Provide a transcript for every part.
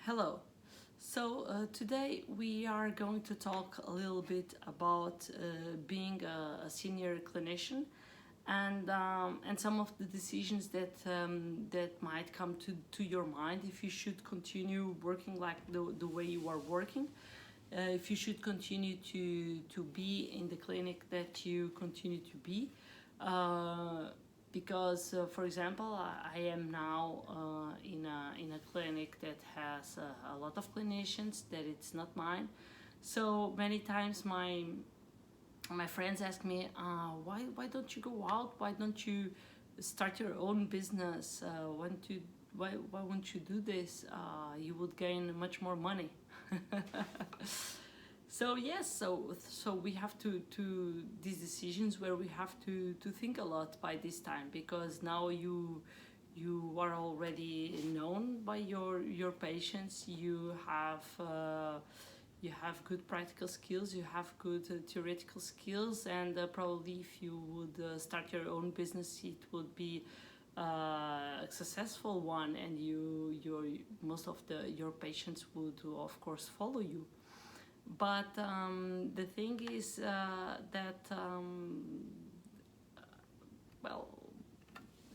Hello. Today we are going to talk a little bit about being a senior clinician and some of the decisions that might come to your mind if you should continue working like the way you are working, if you should continue to be in the clinic that you continue to be. Because, for example, I am now in a clinic that has a lot of clinicians, that it's not mine. So many times my friends ask me, why don't you go out? Why don't you start your own business? Why won't you do this? You would gain much more money. So yes, so we have to these decisions where we have to think a lot by this time, because now you are already known by your patients. You have good practical skills, you have good theoretical skills, and probably if you would start your own business, it would be a successful one, and most of your patients would of course follow you. But the thing is that, well,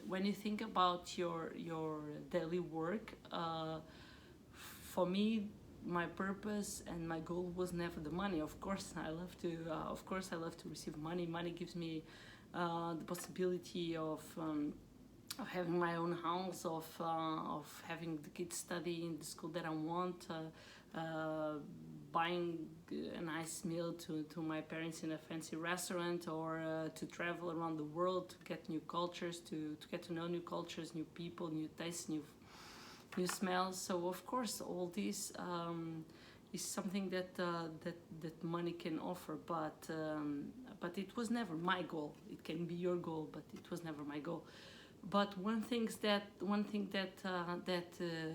when you think about your daily work, for me, my purpose and my goal was never the money. Of course, I love to receive money. Money gives me the possibility of having my own house, of having the kids study in the school that I want. Buying a nice meal to my parents in a fancy restaurant, or to travel around the world to get new cultures, to get to know new cultures, new people, new tastes, new smells. So of course all this is something that money can offer, but it was never my goal. It can be your goal, but it was never my goal. But one thing that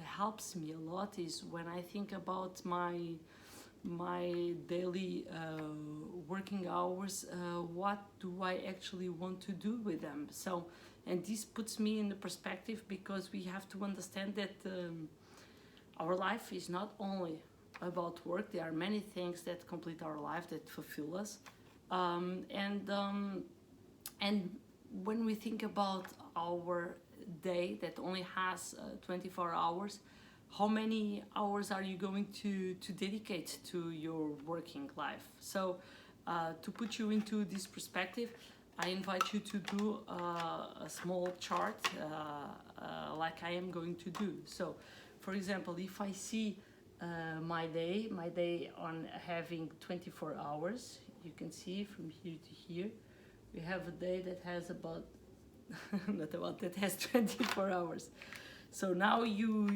helps me a lot is when I think about my daily working hours, what do I actually want to do with them? So, and this puts me in the perspective, because we have to understand that our life is not only about work. There are many things that complete our life, that fulfill us, and when we think about our day that only has 24 hours, how many hours are you going to dedicate to your working life? So to put you into this perspective, I invite you to do a small chart like I am going to do. So for example, if I see my day on having 24 hours, you can see from here to here, we have a day that has that has 24 hours. So now you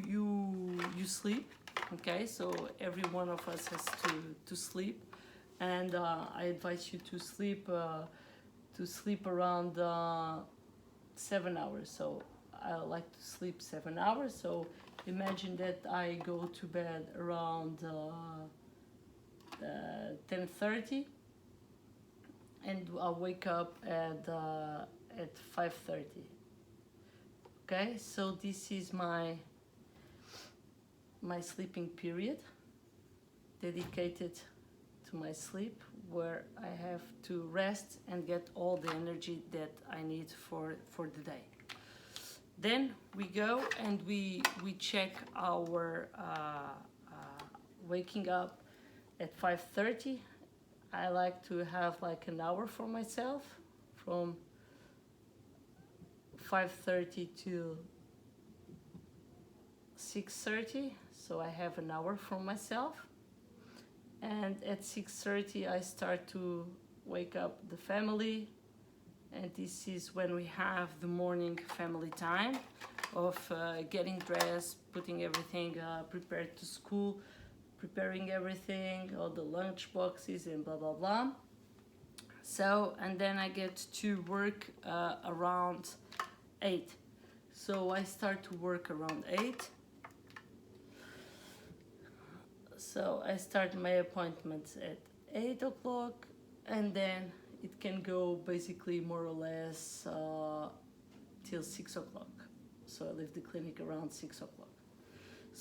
sleep, okay? So every one of us has to sleep, and I advise you to sleep around 7 hours. So I like to sleep 7 hours. So imagine that I go to bed around 10:30, and I'll wake up at 5:30. Okay, so this is my sleeping period, dedicated to my sleep, where I have to rest and get all the energy that I need for the day. Then we go and we check our waking up at 5:30. I like to have like an hour for myself, from 5:30 to 6:30, so I have an hour for myself. And at 6:30 I start to wake up the family, and this is when we have the morning family time of getting dressed, putting everything prepared to school, preparing everything, all the lunch boxes and blah blah blah. So, and then I get to work around 8. So I start to work around 8. So I start my appointments at 8 o'clock, and then it can go basically more or less till 6 o'clock. So I leave the clinic around 6 o'clock.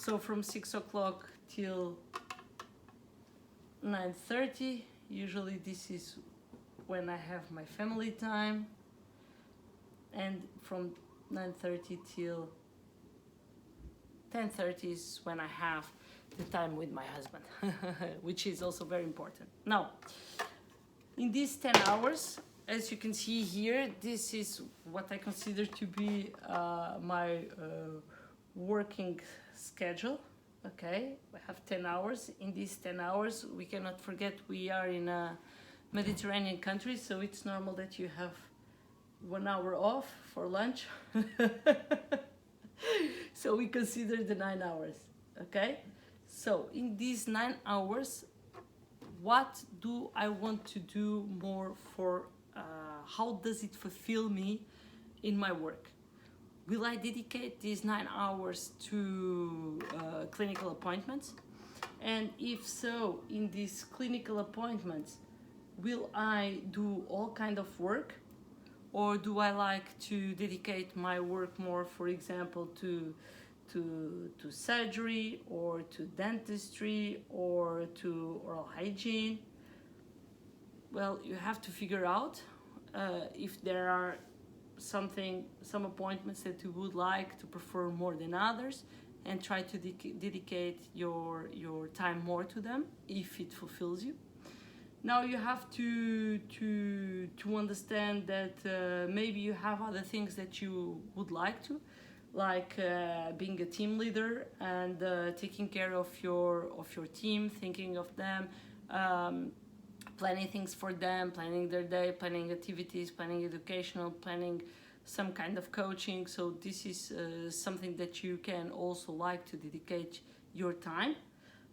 So from 6 o'clock till 9:30, usually this is when I have my family time, and from 9:30 till 10:30 is when I have the time with my husband, which is also very important. Now, in these 10 hours, as you can see here, this is what I consider to be my working schedule. Okay, we have 10 hours. In these 10 hours, we cannot forget we are in a Mediterranean country, so it's normal that you have 1 hour off for lunch. So we consider the 9 hours, okay? So in these 9 hours, what do I want to do more for, how does it fulfill me in my work? Will I dedicate these 9 hours to clinical appointments? And if so, in these clinical appointments, will I do all kind of work? Or do I like to dedicate my work more, for example, to surgery or to dentistry or to oral hygiene? Well, you have to figure out if there are some appointments that you would like to prefer more than others, and try to dedicate your time more to them if it fulfills you. Now you have to understand that maybe you have other things that you would like to, like being a team leader and taking care of your team, thinking of them, planning things for them, planning their day, planning activities, planning educational, planning some kind of coaching. So this is something that you can also like to dedicate your time.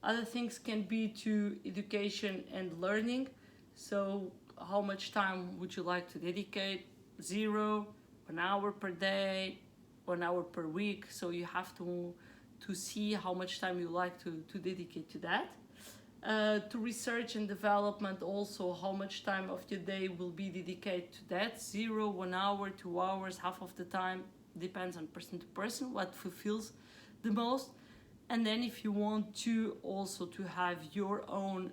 Other things can be to education and learning. So how much time would you like to dedicate? 0, 1 hour per day, 1 hour per week. So you have to see how much time you like to dedicate to that. To research and development also, how much time of your day will be dedicated to that? 0, 1 hour, 2 hours, half of the time, depends on person to person, what fulfills the most. And then if you want to also to have your own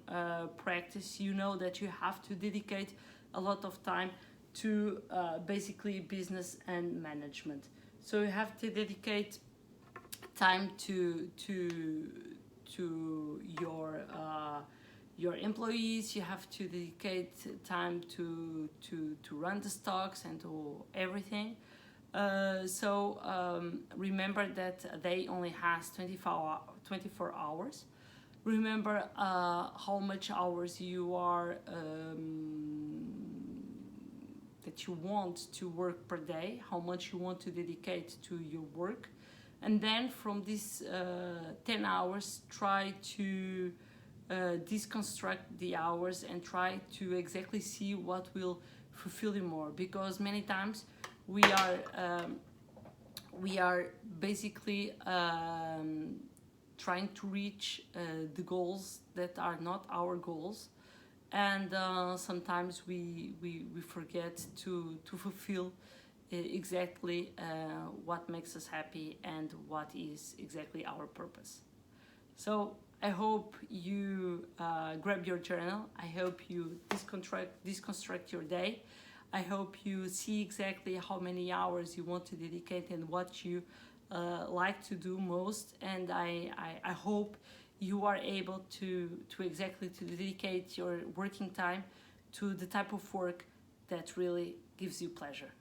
practice, you know that you have to dedicate a lot of time to basically business and management. So you have to dedicate time to your employees. You have to dedicate time to run the stocks and to everything. So remember that they only has 24 hours. Remember how much hours you are that you want to work per day, how much you want to dedicate to your work, and then from these 10 hours, try to deconstruct the hours and try to exactly see what will fulfill you more, because many times we are basically trying to reach the goals that are not our goals, and sometimes we forget to fulfill exactly what makes us happy and what is exactly our purpose. So I hope you grab your journal. I hope you deconstruct your day. I hope you see exactly how many hours you want to dedicate and what you like to do most. And I hope you are able to exactly to dedicate your working time to the type of work that really gives you pleasure.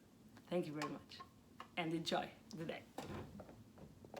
Thank you very much and enjoy the day.